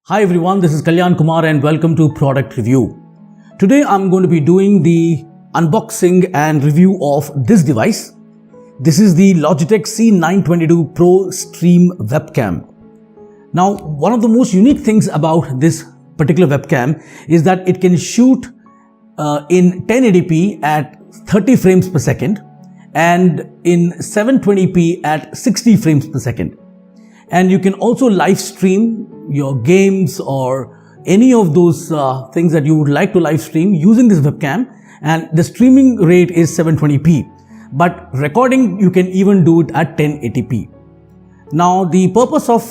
Hi everyone, this is Kalyan Kumar and welcome to Product Review. Today I'm going to be doing the unboxing and review of this device. This is the Logitech C922 Pro Stream Webcam. Now, one of the most unique things about this particular webcam is that it can shoot in 1080p at 30 frames per second and in 720p at 60 frames per second. And you can also live stream your games or any of those things that you would like to live stream using this webcam, and the streaming rate is 720p, but recording you can even do it at 1080p. Now the purpose of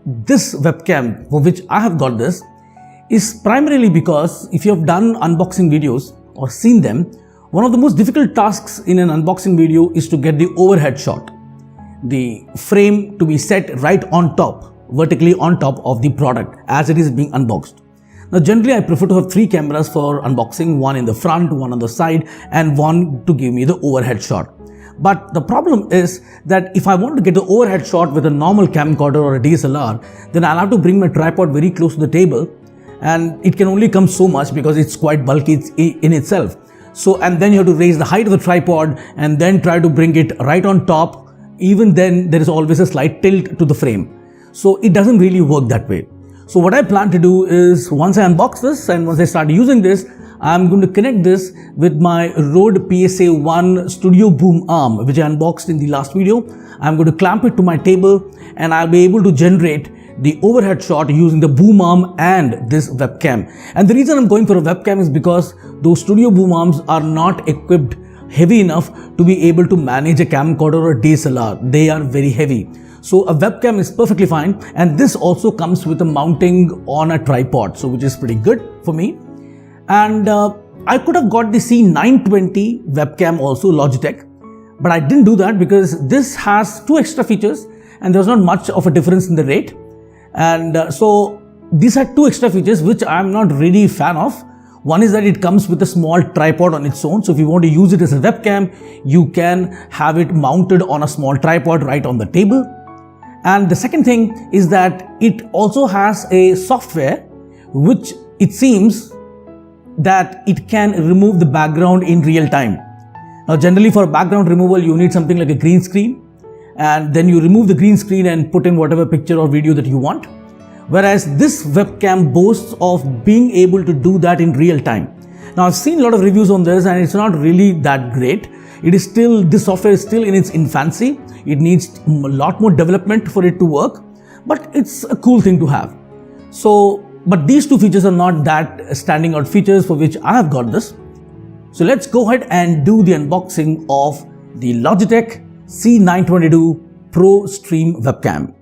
this webcam for which I have got this is primarily because if you have done unboxing videos or seen them, one of the most difficult tasks in an unboxing video is to get the overhead shot, the frame to be set right on top, vertically on top of the product as it is being unboxed. Now generally I prefer to have 3 cameras for unboxing, one in the front, one on the side and one to give me the overhead shot. But the problem is that if I want to get the overhead shot with a normal camcorder or a DSLR, then I'll have to bring my tripod very close to the table, and it can only come so much because it's quite bulky in itself. So, and then you have to raise the height of the tripod and then try to bring it right on top. Even then there is always a slight tilt to the frame. So it doesn't really work that way. So what I plan to do is, once I unbox this and once I start using this, I'm going to connect this with my Rode PSA-1 Studio Boom arm, which I unboxed in the last video. I'm going to clamp it to my table and I'll be able to generate the overhead shot using the boom arm and this webcam. And the reason I'm going for a webcam is because those Studio Boom arms are not equipped heavy enough to be able to manage a camcorder or a DSLR. They are very heavy. So a webcam is perfectly fine, and this also comes with a mounting on a tripod, so which is pretty good for me. And I could have got the C920 webcam also, Logitech, but I didn't do that because this has 2 extra features and there's not much of a difference in the rate. And so these are 2 extra features which I'm not really a fan of. One is that it comes with a small tripod on its own, so if you want to use it as a webcam, you can have it mounted on a small tripod right on the table. And the second thing is that it also has a software which it seems that it can remove the background in real time. Now generally for background removal you need something like a green screen, and then you remove the green screen and put in whatever picture or video that you want. Whereas this webcam boasts of being able to do that in real time. Now I've seen a lot of reviews on this and it's not really that great. This software is still in its infancy. It needs a lot more development for it to work, but it's a cool thing to have. So, but these 2 features are not that standing out features for which I have got this. So let's go ahead and do the unboxing of the Logitech C922 Pro Stream Webcam.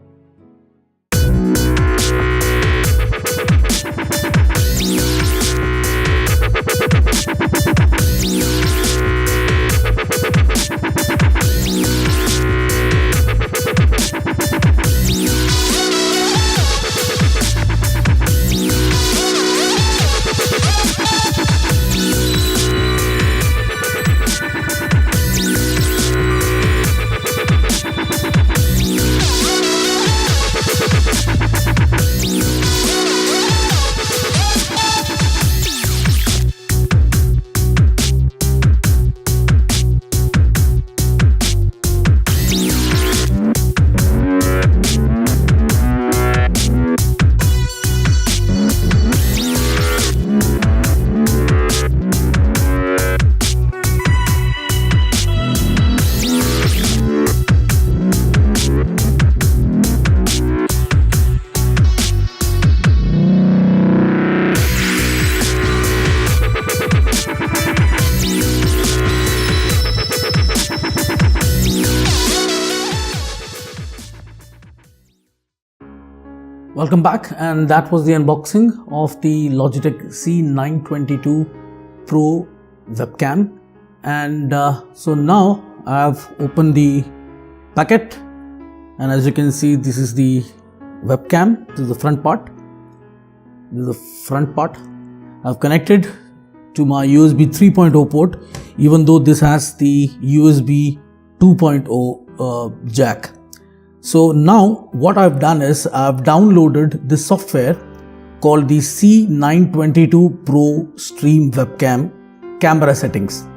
Welcome back, and that was the unboxing of the Logitech C922 Pro webcam. And so now I have opened the packet, and as you can see, this is the webcam. This is the front part. I've connected to my USB 3.0 port, even though this has the USB 2.0 jack. So now what I've done is I've downloaded this software called the C922 Pro Stream Webcam camera settings,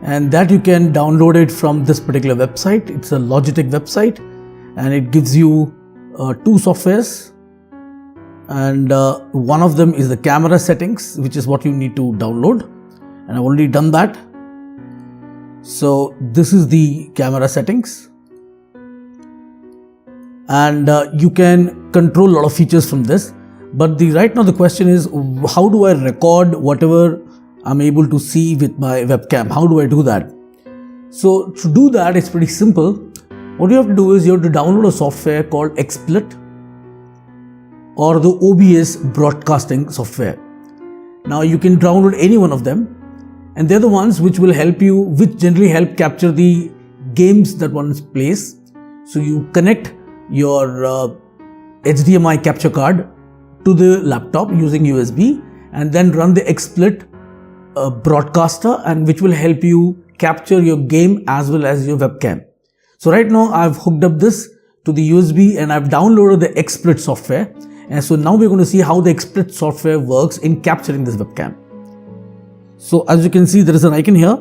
and that you can download it from this particular website. It's a Logitech website, and it gives you two softwares, and one of them is the camera settings, which is what you need to download, and I've already done that. So this is the camera settings, and you can control a lot of features from this. But right now the question is, how do I record whatever I'm able to see with my webcam? How do I do that? So to do that, it's pretty simple. What you have to do is you have to download a software called XSplit or the OBS broadcasting software. Now you can download any one of them, and they're the ones which will help you, which generally help capture the games that one plays. So you connect your HDMI capture card to the laptop using USB, and then run the XSplit broadcaster, and which will help you capture your game as well as your webcam. So right now I've hooked up this to the USB and I've downloaded the XSplit software, and so now we're going to see how the XSplit software works in capturing this webcam. So as you can see, there is an icon here,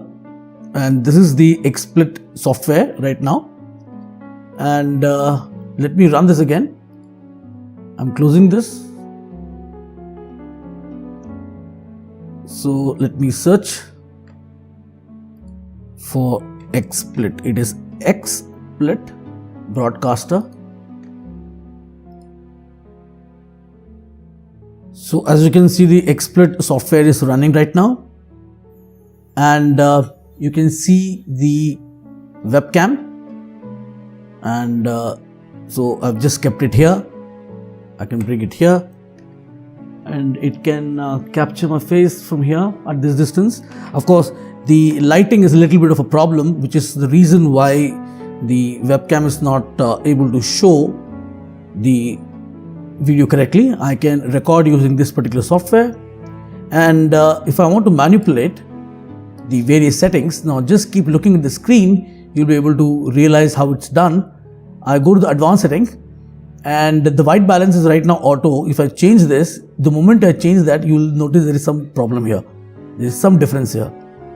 and this is the XSplit software right now. And let me run this again. I'm closing this. So let me search for XSplit. It is XSplit broadcaster. So as you can see, the XSplit software is running right now, and you can see the webcam, and so I've just kept it here. I can bring it here, and it can capture my face from here at this distance. Of course, the lighting is a little bit of a problem, which is the reason why the webcam is not able to show the video correctly. I can record using this particular software, and if I want to manipulate the various settings, now just keep looking at the screen, you'll be able to realize how it's done. I go to the advanced setting, and the white balance is right now auto. If I change this, the moment I change that, you'll notice there is some problem here. There is some difference here,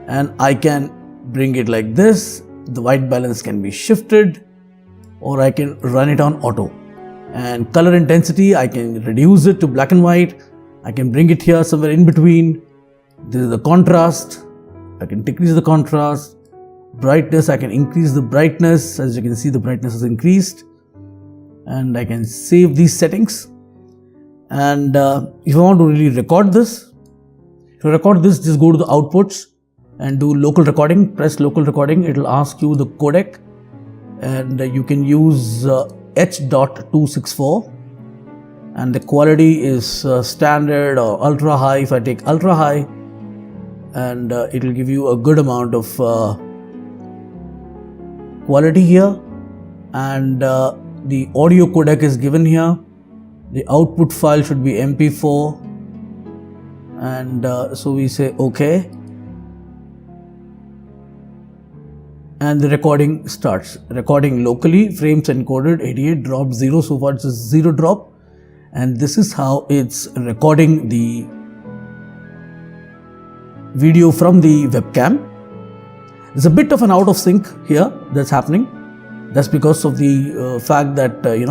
and I can bring it like this. The white balance can be shifted, or I can run it on auto. And color intensity, I can reduce it to black and white. I can bring it here somewhere in between. This is the contrast. I can decrease the contrast. Brightness, I can increase the brightness. As you can see, the brightness is increased. And I can save these settings. And if I want to really record this, to record this, just go to the outputs and do local recording. Press local recording. It will ask you the codec, and you can use H.264, and the quality is standard or ultra high. If I take ultra high, and it will give you a good amount of quality here, and the audio codec is given here. The output file should be MP4, and so we say OK, and the recording starts. Recording locally, frames encoded 88, drop 0. So far it's a 0 drop, and this is how it's recording the video from the webcam. There's a bit of an out of sync here that's happening. That's because of the fact that the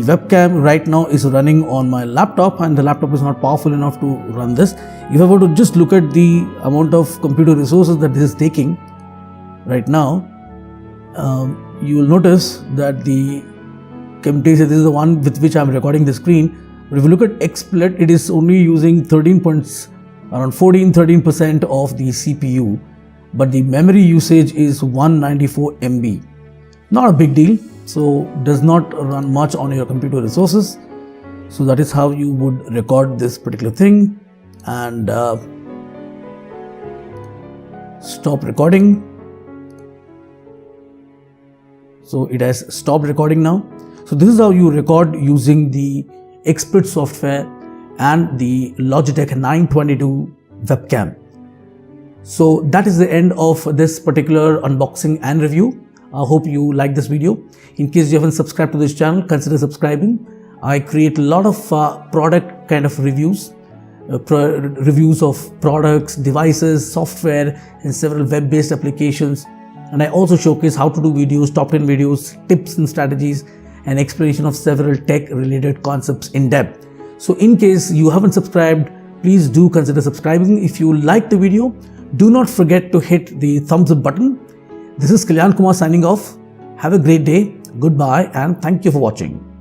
webcam right now is running on my laptop, and the laptop is not powerful enough to run this. If I were to just look at the amount of computer resources that this is taking right now, you will notice that the this is the one with which I'm recording the screen. But if you look at XSplit, it is only using around 13% of the CPU, but the memory usage is 194 MB. Not a big deal, so does not run much on your computer resources. So that is how you would record this particular thing, and stop recording. So it has stopped recording now. So this is how you record using the XSplit software and the Logitech C922 webcam. So that is the end of this particular unboxing and review. I hope you like this video. In case you haven't subscribed to this channel, consider subscribing. I create a lot of product kind of reviews, reviews of products, devices, software, and several web-based applications. And I also showcase how to do videos, top 10 videos, tips and strategies, and explanation of several tech-related concepts in depth. So in case you haven't subscribed, please do consider subscribing. If you like the video, do not forget to hit the thumbs up button. This is Kalyan Kumar signing off. Have a great day. Goodbye and thank you for watching.